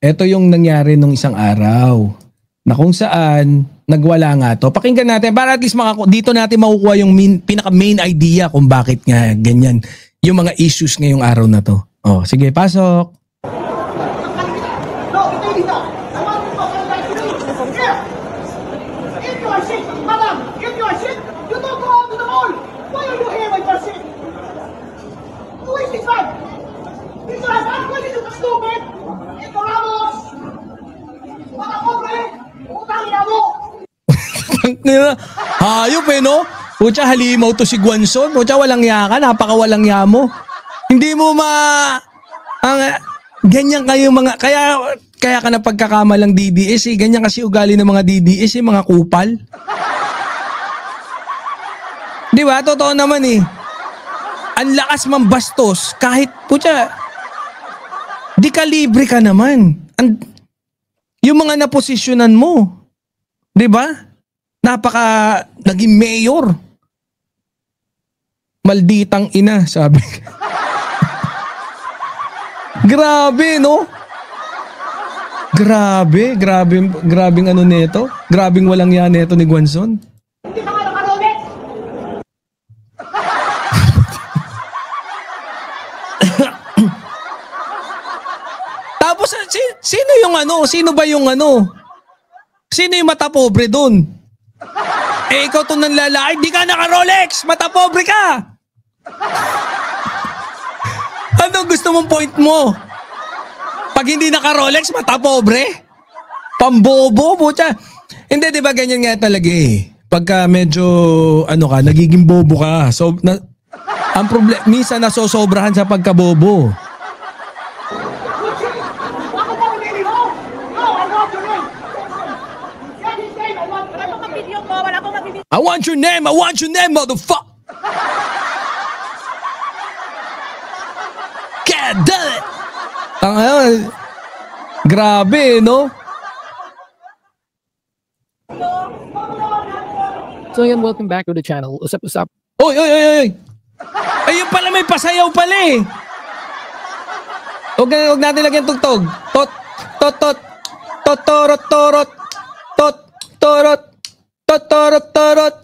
Ito yung nangyari nung isang araw na kung saan nagwala nga to. Pakinggan natin para at least dito natin makukuha yung pinaka-main idea kung bakit nga ganyan yung mga issues ngayong araw na to. Oh, sige, pasok. Hayop no? Pucha, halimaw to si Guanzon. Pucha, walang ya ka. Napaka-walang ya mo. Hindi mo ganyan kayo mga... Kaya ka na pagkakamalang DDS eh. Ganyan kasi ugali ng mga DDS eh. Mga kupal. Di ba? Totoo naman eh. Ang lakas mambastos. Kahit, pucha, di kalibre ka naman. Yung mga naposisyonan mo. Di ba? Naging mayor. Malditang ina, sabi. Grabe, no? Grabing ano nito? Grabing walang yan nito ni Guanzon. Tapos, sino yung ano? Sino ba yung ano? Sino yung mata pobre dun? Eh, ikaw itong nanlalaki, di ka naka-Rolex! Mata pobre ka! Ano gusto mong point mo? Pag hindi naka-Rolex, mata pobre? Pambobo, pucha. Hindi, di ba ganyan nga talaga eh. Pagka medyo, nagiging bobo ka. So, ang problema, minsan nasosobrahan sa pagkabobo. I want your name, motherfucker! God damn it! Grabe, no? So again, welcome back to the channel. What's up? Oy! Ayun pala, may pasayaw pala eh. Huwag natin lagyan tugtog. Totorot.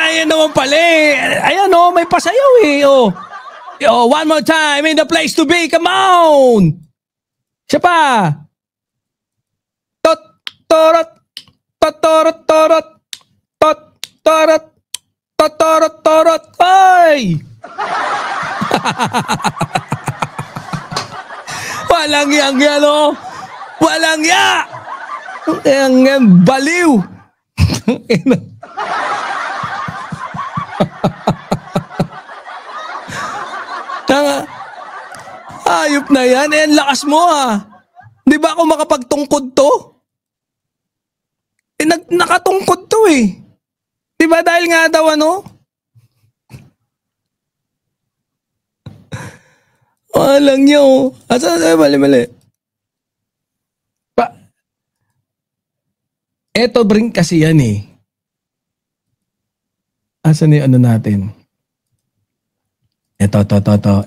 Ayun naman pala eh. Ayan may pasayaw eh. One more time in the place to be. Come on. Siya pa. Totorot. Ay! Walang yang Walang ya! Ang baliw! Ayop na yan. Ang lakas mo Di ba ako makapagtungkod to? Nakatungkod to eh. Di ba dahil nga daw Walang niyo. Asa mali. Eto bring kasi yan eh. Asan yung natin? Ito.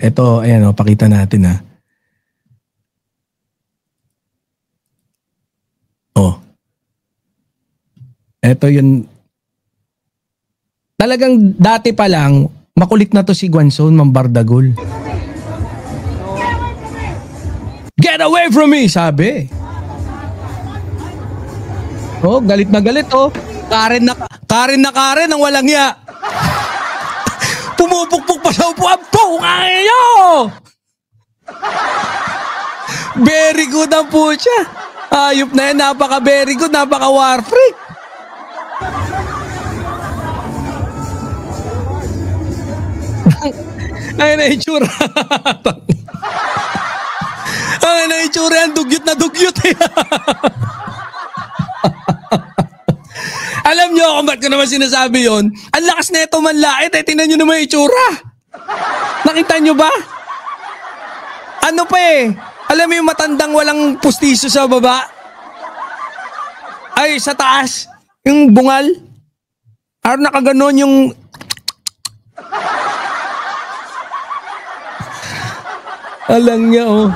Ito, ayan pakita natin Ito yun. Talagang dati pa lang, makulit na to si Guanzon, mambardagol. Get away from me, sabi. Galit na galit Karen ang walang ya. Pumupukpuk pa sa upuan. Ngayo! Very good ang pucha. Ayop na yan, napaka-very good, napaka-war freak. Ay, na-itsura. Ay, na-itsura yan. Dugyot na dugyot eh. Alam nyo kung ba't ko naman sinasabi yon? Ang lakas na ito manlait eh. Tingnan nyo naman yung itsura. Nakita nyo ba? Ano pa eh? Alam mo yung matandang walang pustiso sa baba? Ay, sa taas. Yung bungal. Araw nakaganon yung... Alam niya, oh.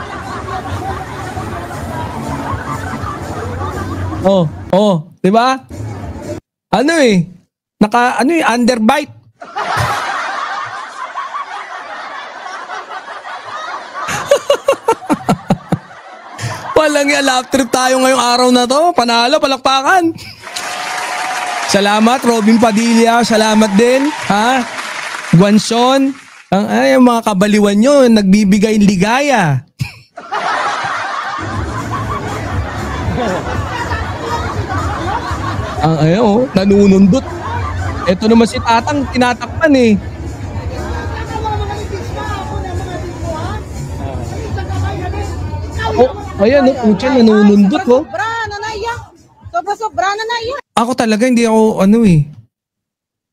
Oh, oh, 'di ba? Ano eh? Ano eh, underbite. Walang yan, lap trip tayo ngayong araw na to. Panalo, palakpakan. Salamat, Robin Padilla. Salamat din, ha? Guanson. Ay, mga kabaliwan nyo, nagbibigay ligaya. Ayaw, nanunundot. Ito naman si Tatang, tinatakpan eh. Oh, ayan, Uche, nanunundot, oh. Sobra, nanaya. Sobra, nanaya. Ako talaga, hindi ako, ano eh.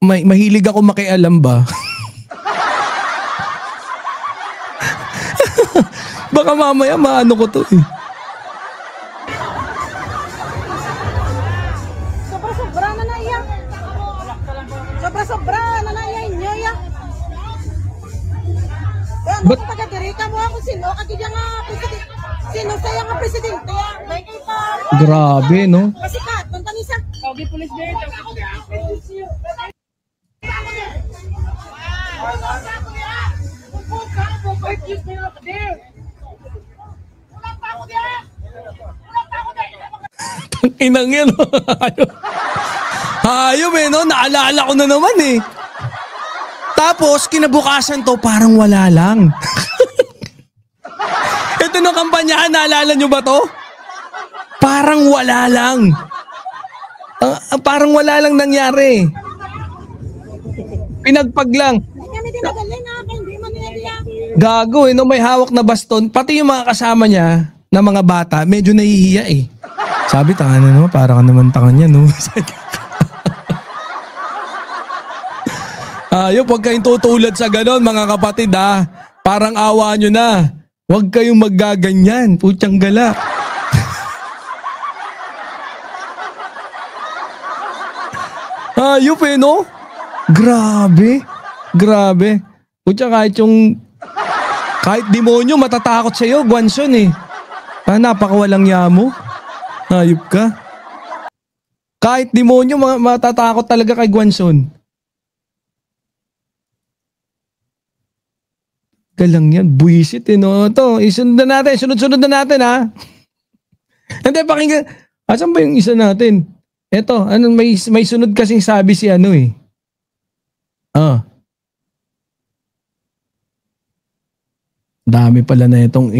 Mahilig ako makialam ba? Baka mamaya maano ko to eh. Sobra, nanaya. Sobra, nanaya inyo ya. Ano But- kung taga-dirika mo ako sino? Kaya nga, presidente. Sino saya nga presidente ya? May kay pa. Grabe, no? Kasi ka, punta nisa. Okay, police din. Inang yan. Hayop eh, no? Naalala ko na naman eh. Tapos, kinabukasan to, parang wala lang. Ito nung kampanyahan, naalala nyo ba to? Parang wala lang. Parang wala lang nangyari. Pinagpag lang. Hindi kami dinagaling ha. Hindi man nila. Gago eh, no? May hawak na baston. Pati yung mga kasama niya, na mga bata, medyo nahihiya eh. Sabi, tanga na no? Para ka naman tanga niya, no? Ayop, huwag kayong tutulad sa ganon, mga kapatid, ha? Parang awa nyo na. Huwag kayong maggaganyan. Putyang gala. Ayop eh, no? Grabe. Grabe. Putya, kahit demonyo, matatakot sa'yo, Guanson eh. Napakawalang yamo. Ayop ka. Kahit demonyo, matatakot talaga kay Guanson. Galang yan, buwisit eh, no? Ito, isunod na natin, sunod-sunod na natin, ha? Hindi, pakinggan. Asan ba yung isa natin? Ito, may sunod kasing sabi si ano eh. Dami pala na itong